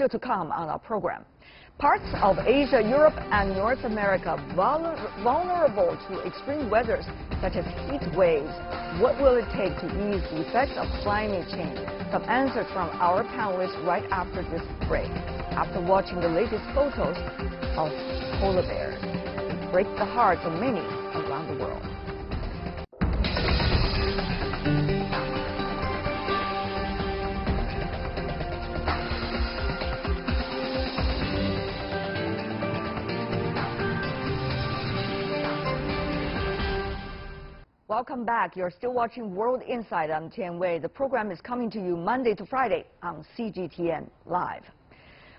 Still to come on our program. Parts of Asia, Europe, and North America vulnerable to extreme weathers such as heat waves. What will it take to ease the effects of climate change? Some answers from our panelists right after this break. After watching the latest photos of polar bears, they break the hearts of many around the world. Welcome back. You're still watching World Insight. I'm Tian Wei. The program is coming to you Monday to Friday on CGTN Live.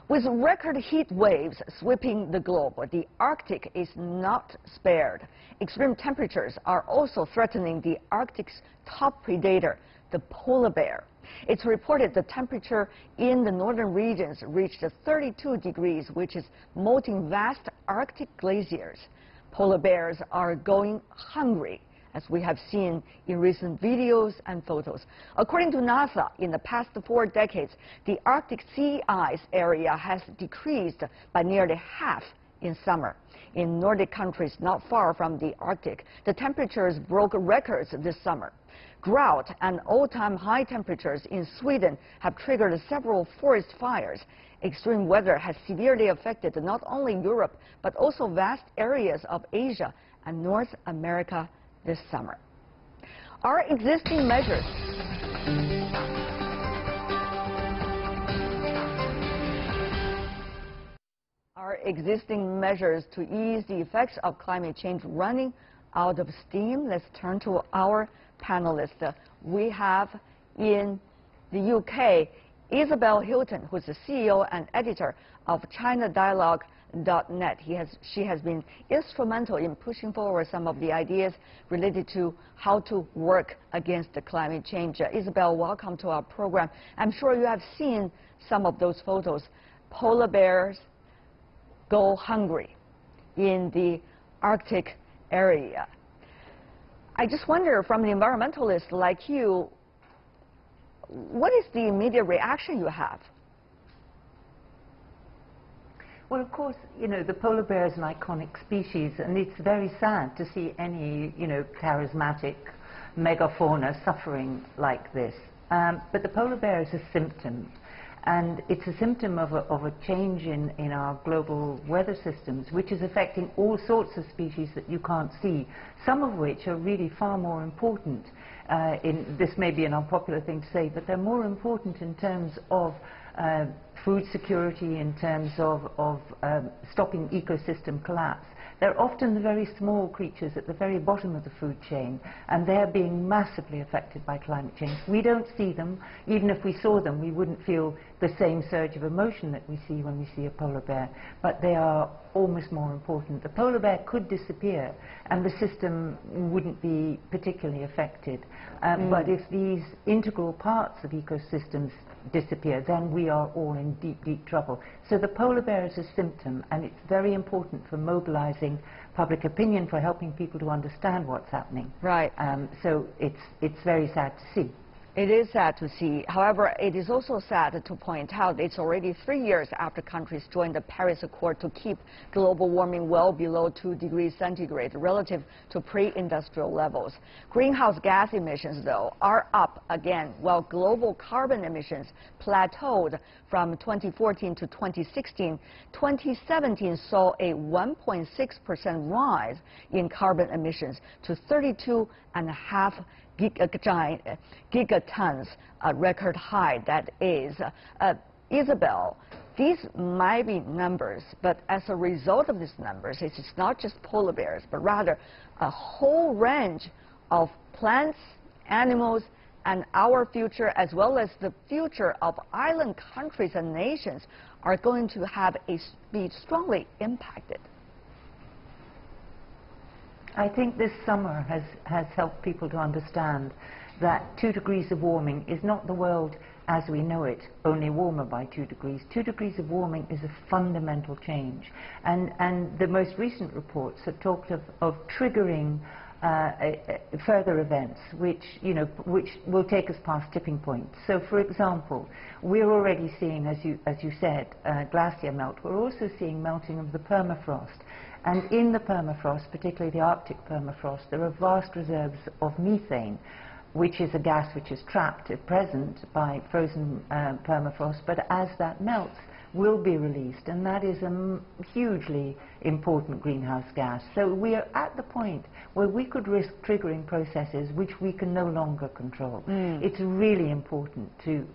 With record heat waves sweeping the globe, the Arctic is not spared. Extreme temperatures are also threatening the Arctic's top predator, the polar bear. It's reported the temperature in the northern regions reached 32 degrees, which is melting vast Arctic glaciers. Polar bears are going hungry, as we have seen in recent videos and photos. According to NASA, in the past 4 decades, the Arctic sea ice area has decreased by nearly half in summer. In Nordic countries not far from the Arctic, the temperatures broke records this summer. Drought and all-time high temperatures in Sweden have triggered several forest fires. Extreme weather has severely affected not only Europe, but also vast areas of Asia and North America this summer. Our existing measures to ease the effects of climate change running out of steam. Let's turn to our panelists. We have in the UK Isabel Hilton, who's the CEO and editor of ChinaDialogue.net. She has been instrumental in pushing forward some of the ideas related to how to work against the climate change. Isabel, welcome to our program. I'm sure you have seen some of those photos. Polar bears go hungry in the Arctic area. I just wonder, from the environmentalist like you, what is the immediate reaction you have? Well, of course, you know, the polar bear is an iconic species, and it's very sad to see any, you know, charismatic megafauna suffering like this. But the polar bear is a symptom, and it's a symptom of a change in our global weather systems, which is affecting all sorts of species that you can't see, some of which are really far more important. This may be an unpopular thing to say, but they're more important in terms of food security, in terms of stopping ecosystem collapse. They're often the very small creatures at the very bottom of the food chain, and they're being massively affected by climate change. We don't see them. Even if we saw them, we wouldn't feel the same surge of emotion that we see when we see a polar bear, but they are almost more important. The polar bear could disappear, and the system wouldn't be particularly affected. But if these integral parts of ecosystems disappear, then we are all in deep, deep trouble. So the polar bear is a symptom, and it's very important for mobilizing public opinion, for helping people to understand what's happening. Right. So it's very sad to see. It is sad to see. However, it is also sad to point out it's already 3 years after countries joined the Paris Accord to keep global warming well below 2 degrees centigrade relative to pre-industrial levels. Greenhouse gas emissions, though, are up again, while global carbon emissions plateaued from 2014 to 2016. 2017 saw a 1.6% rise in carbon emissions to 32.5 gigatons, a record high that is. Isabel, these might be numbers, but as a result of these numbers, it's not just polar bears, but rather a whole range of plants, animals, and our future, as well as the future of island countries and nations, are going to be strongly impacted. I think this summer has helped people to understand that 2 degrees of warming is not the world as we know it, only warmer by 2 degrees. 2 degrees of warming is a fundamental change. And the most recent reports have talked of triggering further events which will take us past tipping points. So, for example, we're already seeing, as you said, glacier melt. We're also seeing melting of the permafrost. And in the permafrost, particularly the Arctic permafrost, there are vast reserves of methane, which is a gas which is trapped at present by frozen permafrost, but as that melts, will be released, and that is a hugely important greenhouse gas. So we are at the point where we could risk triggering processes which we can no longer control. It's really important to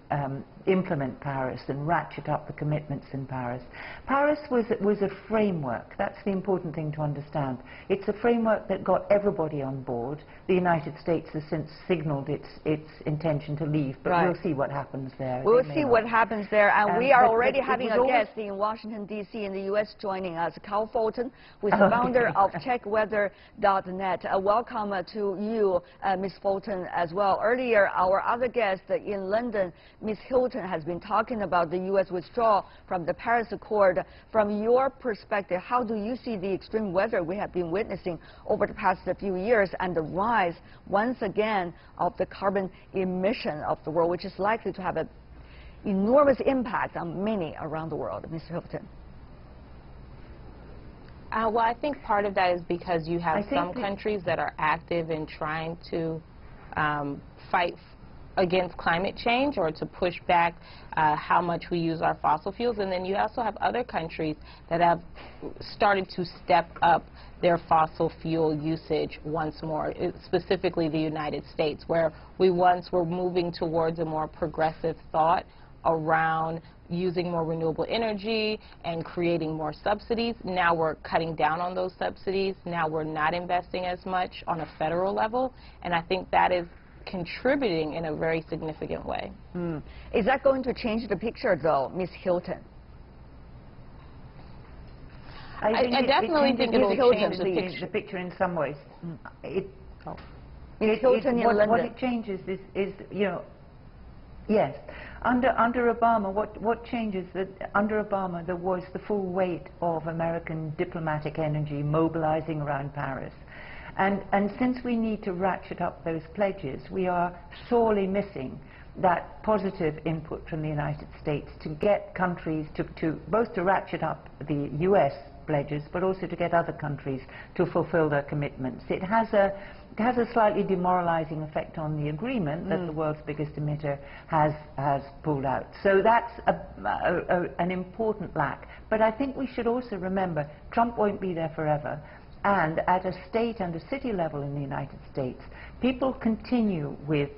implement Paris and ratchet up the commitments in Paris. Paris was a framework. That's the important thing to understand. It's a framework that got everybody on board. The United States has since signaled its intention to leave, but we'll see what happens there. We'll see what happens there, and we are already having a guest in Washington, D.C. in the U.S. joining us, Cal Fulton, who is the founder of checkweather.net. Welcome to you, Ms. Fulton, as well. Earlier, our other guest in London, Ms. Hilton, has been talking about the U.S. withdrawal from the Paris Accord. From your perspective, how do you see the extreme weather we have been witnessing over the past few years and the rise, once again, of the carbon emission of the world, which is likely to have an enormous impact on many around the world? Ms. Hilton. Well, I think part of that is because you have some countries that are active in trying to fight against climate change or to push back how much we use our fossil fuels. And then you also have other countries that have started to step up their fossil fuel usage once more, specifically the United States, where we once were moving towards a more progressive thought around using more renewable energy and creating more subsidies. Now we're cutting down on those subsidies. Now we're not investing as much on a federal level, and I think that is contributing in a very significant way. Is that going to change the picture, though, Ms. Hilton? I definitely think it will change the picture in some ways. Ms. Hilton in London. What it changes is yes. Under Obama, what changes that under Obama there was the full weight of American diplomatic energy mobilizing around Paris. And since we need to ratchet up those pledges, we are sorely missing that positive input from the United States to get countries to both to ratchet up the U.S. pledges, but also to get other countries to fulfill their commitments. It has a slightly demoralizing effect on the agreement that the world's biggest emitter has pulled out. So that's an important lack. But I think we should also remember Trump won't be there forever. And at a state and a city level in the United States, people continue with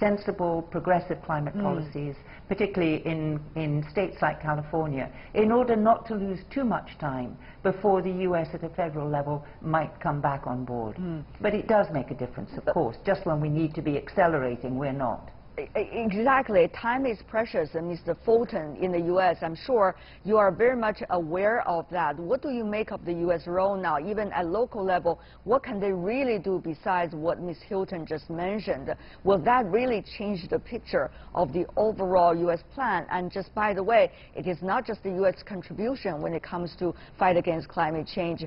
sensible, progressive climate policies, particularly in states like California, in order not to lose too much time before the U.S. at a federal level might come back on board. But it does make a difference, of course. Just when we need to be accelerating, we're not. Exactly. Time is precious, Mr. Fulton, in the U.S. I'm sure you are very much aware of that. What do you make of the U.S. role now, even at local level? What can they really do besides what Ms. Hilton just mentioned? Will that really change the picture of the overall U.S. plan? And just by the way, it is not just the U.S. contribution when it comes to fight against climate change,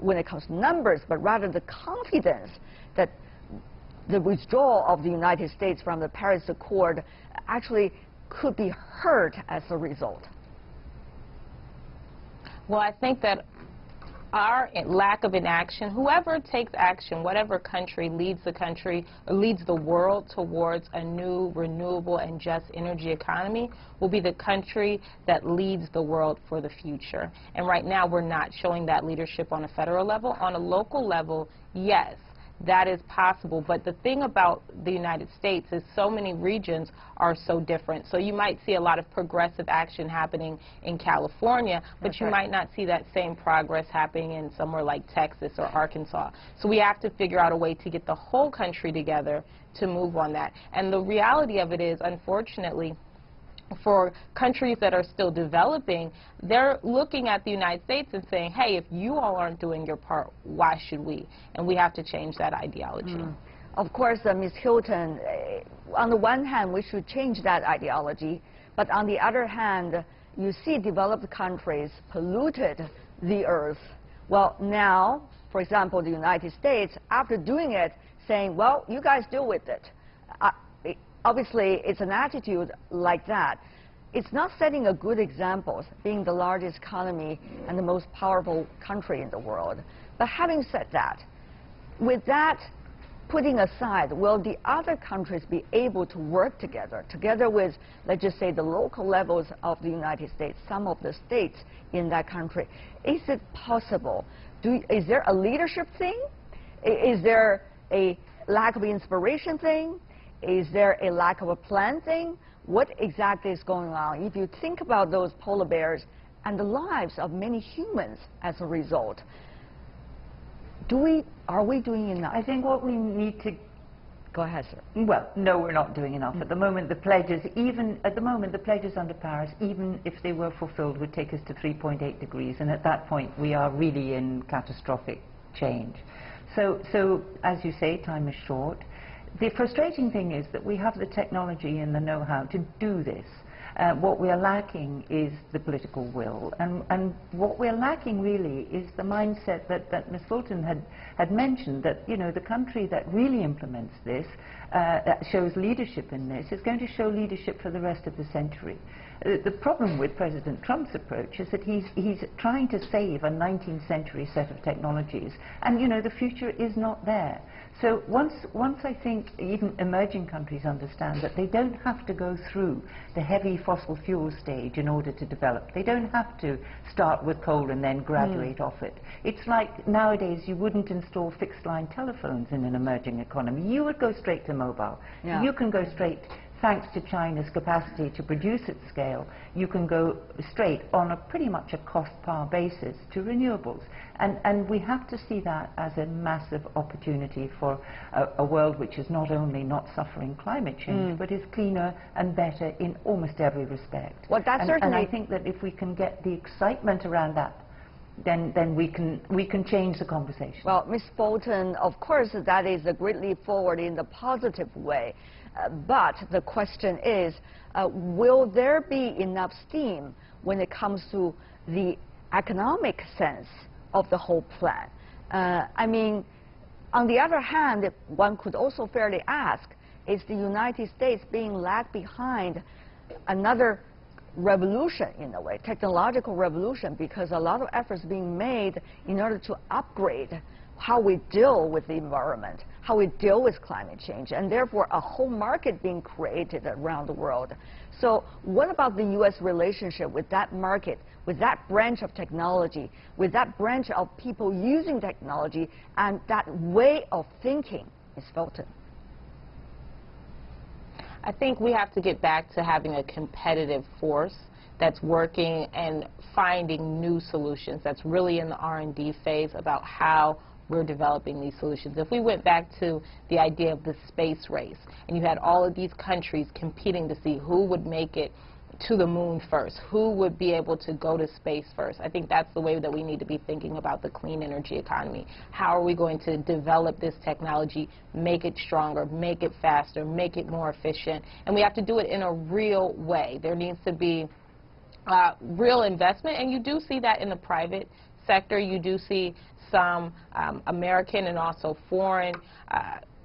when it comes to numbers, but rather the confidence that the withdrawal of the United States from the Paris Accord actually could be hurt as a result. Well, I think that our lack of inaction, whoever takes action, whatever country leads the world towards a new renewable and just energy economy, will be the country that leads the world for the future. And right now we're not showing that leadership on a federal level. On a local level, yes, that is possible, but the thing about the United States is so many regions are so different. So you might see a lot of progressive action happening in California, but you might not see that same progress happening in somewhere like Texas or Arkansas. So we have to figure out a way to get the whole country together to move on that. And the reality of it is, unfortunately, for countries that are still developing, they're looking at the United States and saying, hey, if you all aren't doing your part, why should we? And we have to change that ideology. Of course, Ms. Hilton, on the one hand, we should change that ideology, but on the other hand, you see developed countries polluted the earth. Well, now for example, the United States, after doing it, saying, well, you guys deal with it. Obviously, it's an attitude like that. It's not setting a good example, being the largest economy and the most powerful country in the world. But having said that, with that putting aside, will the other countries be able to work together with, let's just say, the local levels of the United States, some of the states in that country? Is it possible? Is there a leadership thing? Is there a lack of inspiration thing? Is there a lack of a plan thing? What exactly is going on? If you think about those polar bears and the lives of many humans as a result, are we doing enough? I think what we need to... Go ahead, sir. Well, no, we're not doing enough. At the moment, the pledges, the pledges under Paris, even if they were fulfilled, would take us to 3.8 degrees. And at that point, we are really in catastrophic change. So as you say, time is short. The frustrating thing is that we have the technology and the know-how to do this. What we are lacking is the political will, and what we're lacking really is the mindset that Ms. Fulton had mentioned, that, you know, the country that really implements this, that shows leadership in this, is going to show leadership for the rest of the century. The problem with President Trump's approach is that he's trying to save a 19th century set of technologies, and, you know, the future is not there. So once I think even emerging countries understand that they don't have to go through the heavy fossil fuel stage in order to develop. They don't have to start with coal and then graduate off it. It's like nowadays you wouldn't install fixed line telephones in an emerging economy. You would go straight to mobile. Yeah. You can go straight, thanks to China's capacity to produce at scale, you can go straight on a pretty much a cost-par basis to renewables. And we have to see that as a massive opportunity for a world which is not only not suffering climate change, but is cleaner and better in almost every respect. Well, that's and I think that if we can get the excitement around that, then we can change the conversation. Well, Ms. Fulton, of course, that is a great leap forward in the positive way. But the question is, will there be enough steam when it comes to the economic sense of the whole plan? I mean, on the other hand, one could also fairly ask, is the United States being lagged behind another revolution, in a way, technological revolution, because a lot of efforts being made in order to upgrade how we deal with the environment, how we deal with climate change, and therefore a whole market being created around the world. So what about the U.S. relationship with that market, with that branch of technology, with that branch of people using technology, and that way of thinking, Ms. Fulton? I think we have to get back to having a competitive force that's working and finding new solutions, that's really in the R&D phase about how we're developing these solutions. If we went back to the idea of the space race, and you had all of these countries competing to see who would make it to the moon first, who would be able to go to space first, I think that's the way that we need to be thinking about the clean energy economy. How are we going to develop this technology, make it stronger, make it faster, make it more efficient? And we have to do it in a real way. There needs to be real investment, and you do see that in the private sector. You do see some American and also foreign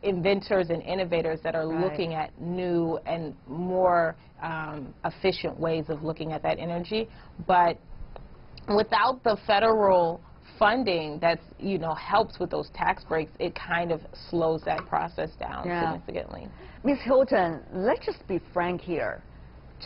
inventors and innovators that are looking at new and more efficient ways of looking at that energy. But without the federal funding that's, you know, helps with those tax breaks, it kind of slows that process down significantly. Ms. Hilton, let's just be frank here.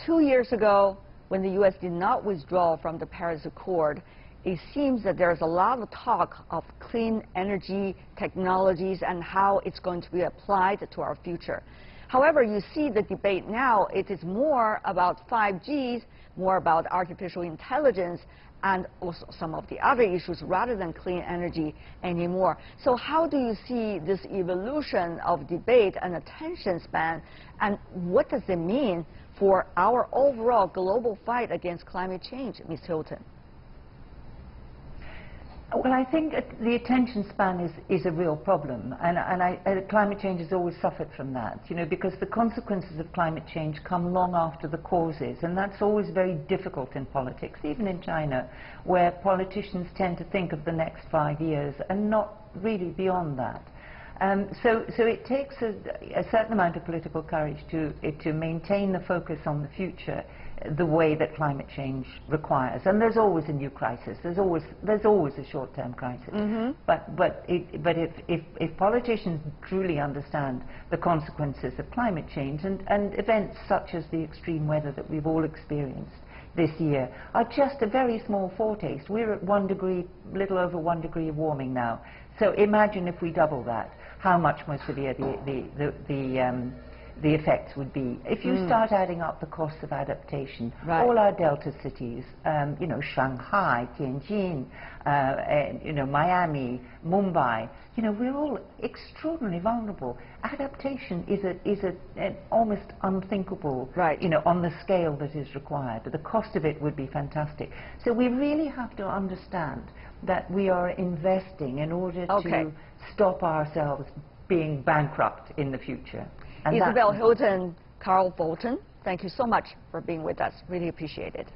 2 years ago, when the U.S. did not withdraw from the Paris Accord, it seems that there's a lot of talk of clean energy technologies and how it's going to be applied to our future. However, you see the debate now, it is more about 5Gs, more about artificial intelligence, and also some of the other issues rather than clean energy anymore. So how do you see this evolution of debate and attention span, and what does it mean for our overall global fight against climate change, Ms. Hilton? Well, I think the attention span is a real problem, and climate change has always suffered from that, you know, because the consequences of climate change come long after the causes, and that's always very difficult in politics, even in China, where politicians tend to think of the next 5 years and not really beyond that. So it takes a certain amount of political courage to maintain the focus on the future the way that climate change requires. And there's always a new crisis. There's always a short-term crisis. Mm-hmm. But if politicians truly understand the consequences of climate change and events such as the extreme weather that we've all experienced this year are just a very small foretaste. We're at 1 degree, little over 1 degree of warming now. So imagine if we double that, how much more severe the effects would be. If you start adding up the costs of adaptation, right. all our delta cities, you know, Shanghai, Tianjin, you know, Miami, Mumbai, you know, we're all extraordinarily vulnerable. Adaptation is an almost unthinkable, right. you know, on the scale that is required. The cost of it would be fantastic. So we really have to understand that we are investing in order to stop ourselves being bankrupt in the future. And Isabel Hilton, Carl Bolton, thank you so much for being with us. Really appreciate it.